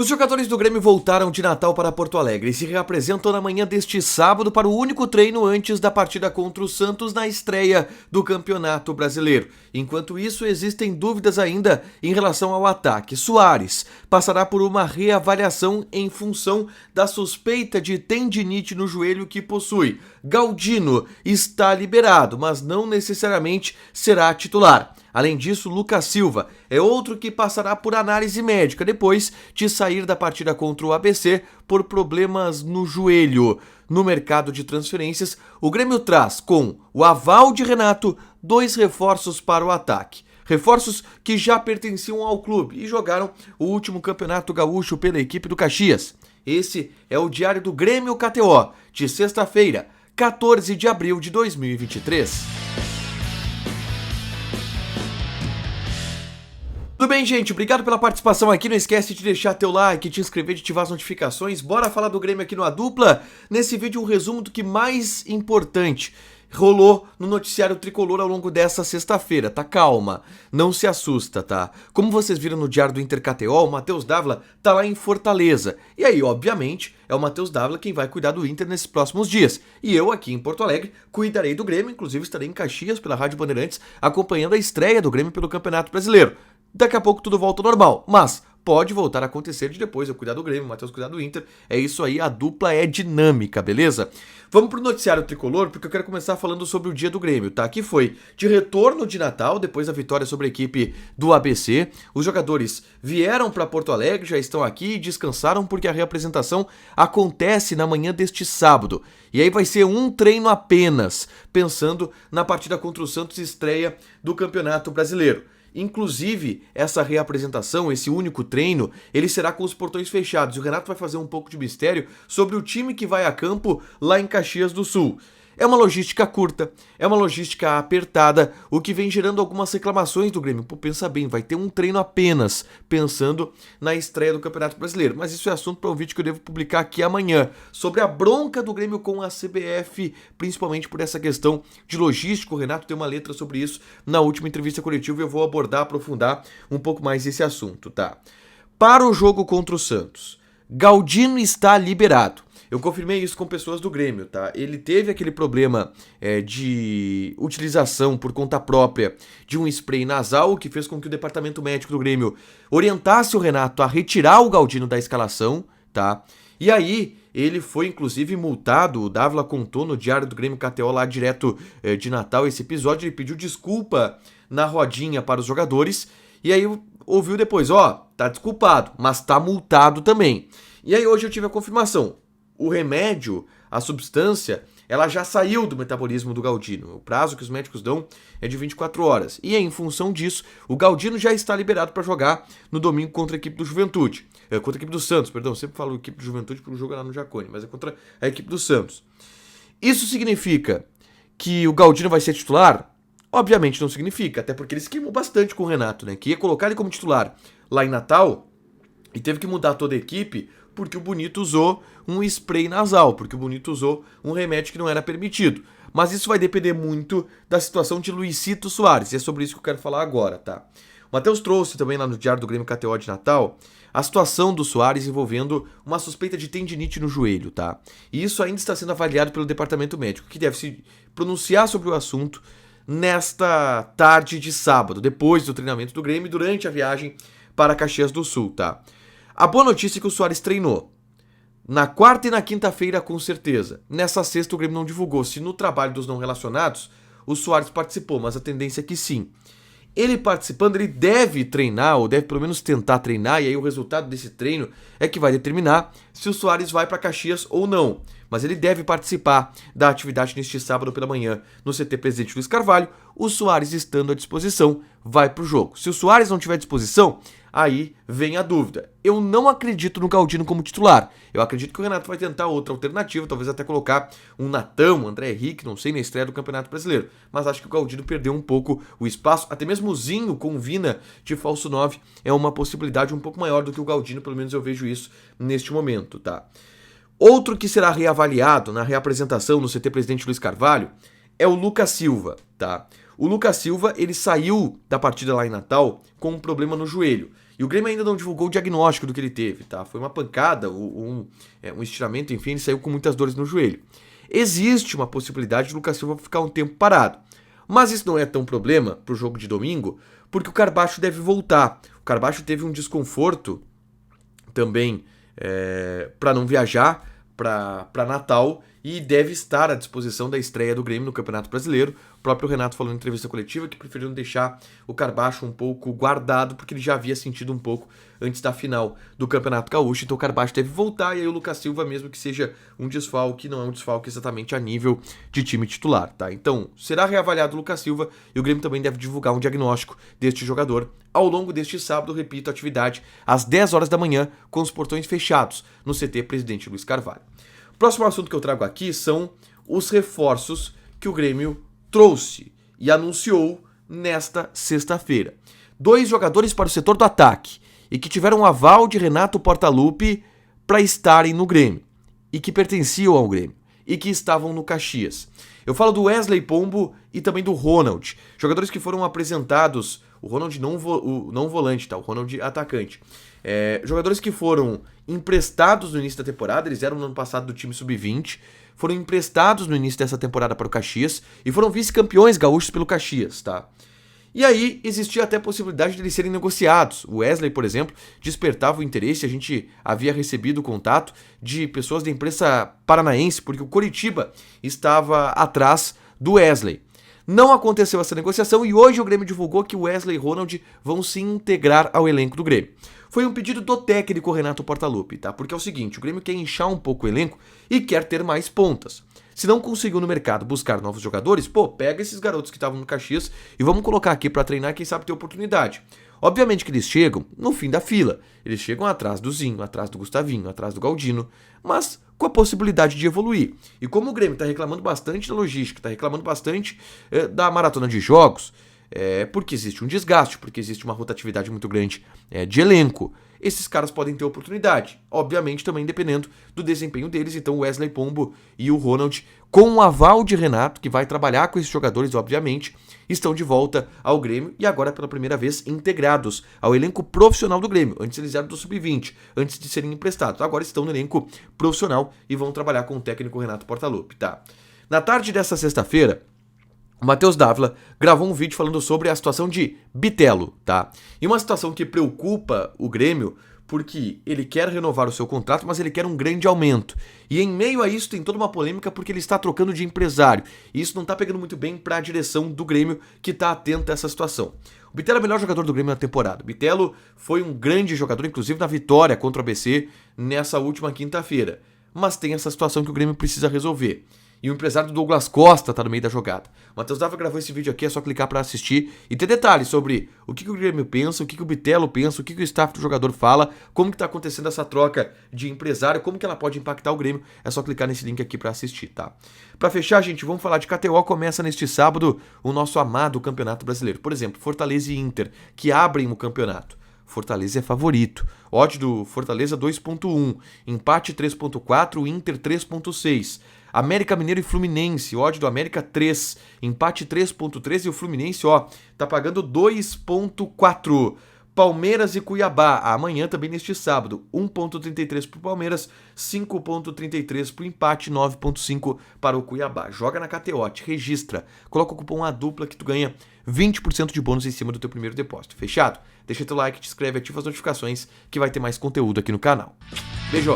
Os jogadores do Grêmio voltaram de Natal para Porto Alegre e se reapresentam na manhã deste sábado para o único treino antes da partida contra o Santos na estreia do Campeonato Brasileiro. Enquanto isso, existem dúvidas ainda em relação ao ataque. Soares passará por uma reavaliação em função da suspeita de tendinite no joelho que possui. Galdino está liberado, mas não necessariamente será titular. Além disso, Lucas Silva é outro que passará por análise médica depois de sair da partida contra o ABC por problemas no joelho. No mercado de transferências, o Grêmio traz, com o aval de Renato, 2 reforços para o ataque. Reforços que já pertenciam ao clube e jogaram o último campeonato gaúcho pela equipe do Caxias. Esse é o Diário do Grêmio KTO, de sexta-feira, 14 de abril de 2023. Tudo bem, gente? Obrigado pela participação aqui. Não esquece de deixar teu like, te inscrever, de ativar as notificações. Bora falar do Grêmio aqui no A Dupla. Nesse vídeo, um resumo do que mais importante rolou no noticiário tricolor ao longo dessa sexta-feira, tá? Calma, não se assusta, tá? Como vocês viram no Diário do Inter KTO, o Matheus Dávila tá lá em Fortaleza. E aí, obviamente, é o Matheus Dávila quem vai cuidar do Inter nesses próximos dias. E eu aqui em Porto Alegre cuidarei do Grêmio, inclusive estarei em Caxias pela Rádio Bandeirantes acompanhando a estreia do Grêmio pelo Campeonato Brasileiro. Daqui a pouco tudo volta ao normal, mas pode voltar a acontecer de depois eu cuidar do Grêmio, o Matheus cuidar do Inter. É isso aí, a dupla é dinâmica, beleza? Vamos pro noticiário tricolor, porque eu quero começar falando sobre o dia do Grêmio, tá? Que foi de retorno de Natal, depois da vitória sobre a equipe do ABC. Os jogadores vieram para Porto Alegre, já estão aqui e descansaram porque a reapresentação acontece na manhã deste sábado. E aí vai ser um treino apenas, pensando na partida contra o Santos, estreia do Campeonato Brasileiro. Inclusive, essa reapresentação, esse único treino, ele será com os portões fechados. O Renato vai fazer um pouco de mistério sobre o time que vai a campo lá em Caxias do Sul. É uma logística curta, é uma logística apertada, o que vem gerando algumas reclamações do Grêmio. Pô, pensa bem, vai ter um treino apenas, pensando na estreia do Campeonato Brasileiro. Mas isso é assunto para um vídeo que eu devo publicar aqui amanhã, sobre a bronca do Grêmio com a CBF, principalmente por essa questão de logística. O Renato tem uma letra sobre isso na última entrevista coletiva e eu vou abordar, aprofundar um pouco mais esse assunto, tá? Para o jogo contra o Santos, Galdino está liberado. Eu confirmei isso com pessoas do Grêmio, tá? Ele teve aquele problema de utilização por conta própria de um spray nasal, que fez com que o departamento médico do Grêmio orientasse o Renato a retirar o Galdino da escalação, tá? E aí, ele foi inclusive multado, o Dávila contou no Diário do Grêmio KTO lá direto de Natal esse episódio, ele pediu desculpa na rodinha para os jogadores, e aí ouviu depois, tá desculpado, mas tá multado também. E aí hoje eu tive a confirmação. O remédio, a substância, ela já saiu do metabolismo do Galdino. O prazo que os médicos dão é de 24 horas. E em função disso, o Galdino já está liberado para jogar no domingo contra a equipe do Juventude. Contra a equipe do Santos, perdão. Sempre falo equipe do Juventude porque o jogo é lá no Jacone, mas é contra a equipe do Santos. Isso significa que o Galdino vai ser titular? Obviamente não significa, até porque ele se queimou bastante com o Renato, né? Que ia colocar ele como titular lá em Natal e teve que mudar toda a equipe porque o Bonito usou um spray nasal, porque o Bonito usou um remédio que não era permitido. Mas isso vai depender muito da situação de Luizito Soares, e é sobre isso que eu quero falar agora, tá? O Matheus trouxe também lá no Diário do Grêmio KTO de Natal a situação do Soares envolvendo uma suspeita de tendinite no joelho, tá? E isso ainda está sendo avaliado pelo departamento médico, que deve se pronunciar sobre o assunto nesta tarde de sábado, depois do treinamento do Grêmio, durante a viagem para Caxias do Sul, tá? A boa notícia é que o Soares treinou na quarta e na quinta-feira, com certeza. Nessa sexta, o Grêmio não divulgou se no trabalho dos não relacionados o Soares participou, mas a tendência é que sim. Ele participando, ele deve treinar, ou deve pelo menos tentar treinar, e aí o resultado desse treino é que vai determinar se o Soares vai para Caxias ou não. Mas ele deve participar da atividade neste sábado pela manhã no CT Presidente Luiz Carvalho. O Soares estando à disposição, vai para o jogo. Se o Soares não tiver à disposição, aí vem a dúvida. Eu não acredito no Galdino como titular. Eu acredito que o Renato vai tentar outra alternativa, talvez até colocar um Natão, um André Henrique, não sei, na estreia do Campeonato Brasileiro. Mas acho que o Galdino perdeu um pouco o espaço. Até mesmo o Zinho com o Vina de falso 9 é uma possibilidade um pouco maior do que o Galdino, pelo menos eu vejo isso neste momento, tá? Outro que será reavaliado na reapresentação no CT Presidente Luiz Carvalho é o Lucas Silva, tá? O Lucas Silva, ele saiu da partida lá em Natal com um problema no joelho. E o Grêmio ainda não divulgou o diagnóstico do que ele teve, tá? Foi uma pancada, um estiramento, enfim, ele saiu com muitas dores no joelho. Existe uma possibilidade do Lucas Silva ficar um tempo parado. Mas isso não é tão problema pro jogo de domingo, porque o Carbacho deve voltar. O Carbacho teve um desconforto também para não viajar para Natal e deve estar à disposição da estreia do Grêmio no Campeonato Brasileiro. O próprio Renato falou em entrevista coletiva que preferiram deixar o Carbacho um pouco guardado, porque ele já havia sentido um pouco antes da final do Campeonato Gaúcho. Então o Carbacho deve voltar e aí o Lucas Silva, mesmo que seja um desfalque, não é um desfalque exatamente a nível de time titular, tá? Então será reavaliado o Lucas Silva e o Grêmio também deve divulgar um diagnóstico deste jogador ao longo deste sábado, repito, atividade às 10 horas da manhã com os portões fechados no CT Presidente Luiz Carvalho. Próximo assunto que eu trago aqui são os reforços que o Grêmio trouxe e anunciou nesta sexta-feira. 2 jogadores para o setor do ataque e que tiveram um aval de Renato Portaluppi para estarem no Grêmio e que pertenciam ao Grêmio e que estavam no Caxias. Eu falo do Wesley Pombo e também do Ronald, jogadores que foram apresentados, o Ronald não volante, tá? O Ronald atacante. Jogadores que foram emprestados no início da temporada, eles eram no ano passado do time sub-20, foram emprestados no início dessa temporada para o Caxias e foram vice-campeões gaúchos pelo Caxias, tá? E aí existia até a possibilidade de eles serem negociados. O Wesley, por exemplo, despertava o interesse, a gente havia recebido contato de pessoas da imprensa paranaense, porque o Coritiba estava atrás do Wesley. Não aconteceu essa negociação e hoje o Grêmio divulgou que o Wesley e Ronald vão se integrar ao elenco do Grêmio. Foi um pedido do técnico Renato Portaluppi, tá? Porque é o seguinte, o Grêmio quer inchar um pouco o elenco e quer ter mais pontas. Se não conseguiu no mercado buscar novos jogadores, pega esses garotos que estavam no Caxias e vamos colocar aqui para treinar, quem sabe ter oportunidade. Obviamente que eles chegam no fim da fila, eles chegam atrás do Zinho, atrás do Gustavinho, atrás do Galdino, mas com a possibilidade de evoluir. E como o Grêmio está reclamando bastante da logística, está reclamando bastante da maratona de jogos, porque existe um desgaste, porque existe uma rotatividade muito grande de elenco, esses caras podem ter oportunidade. Obviamente também dependendo do desempenho deles. Então o Wesley Pombo e o Ronald, com o aval de Renato, que vai trabalhar com esses jogadores, obviamente, estão de volta ao Grêmio e agora pela primeira vez integrados ao elenco profissional do Grêmio. Antes eles eram do sub-20, antes de serem emprestados. Agora estão no elenco profissional e vão trabalhar com o técnico Renato Portaluppi, tá? Na tarde dessa sexta-feira, o Matheus Dávila gravou um vídeo falando sobre a situação de Bitelo, tá? E uma situação que preocupa o Grêmio, porque ele quer renovar o seu contrato, mas ele quer um grande aumento. E em meio a isso tem toda uma polêmica porque ele está trocando de empresário. E isso não está pegando muito bem para a direção do Grêmio, que está atenta a essa situação. O Bitelo é o melhor jogador do Grêmio na temporada. O Bitelo foi um grande jogador, inclusive na vitória contra o ABC nessa última quinta-feira. Mas tem essa situação que o Grêmio precisa resolver. E o empresário do Douglas Costa tá no meio da jogada. O Matheus Dávila gravou esse vídeo aqui, é só clicar para assistir e ter detalhes sobre o que o Grêmio pensa, o que o Bitelo pensa, o que o staff do jogador fala, como que tá acontecendo essa troca de empresário, como que ela pode impactar o Grêmio. É só clicar nesse link aqui para assistir, tá? Para fechar, gente, vamos falar de KTO. Começa neste sábado o nosso amado Campeonato Brasileiro. Por exemplo, Fortaleza e Inter, que abrem o campeonato. Fortaleza é favorito. Odd do Fortaleza 2.1, empate 3.4, Inter 3.6. América Mineiro e Fluminense, odd do América 3, empate 3.3 e o Fluminense, tá pagando 2.4. Palmeiras e Cuiabá, amanhã também neste sábado, 1.33 para o Palmeiras, 5.33 para o empate, 9.5 para o Cuiabá. Joga na KTO, te registra, coloca o cupom ADUPLA que tu ganha 20% de bônus em cima do teu primeiro depósito. Fechado? Deixa teu like, te inscreve, ativa as notificações que vai ter mais conteúdo aqui no canal. Beijo!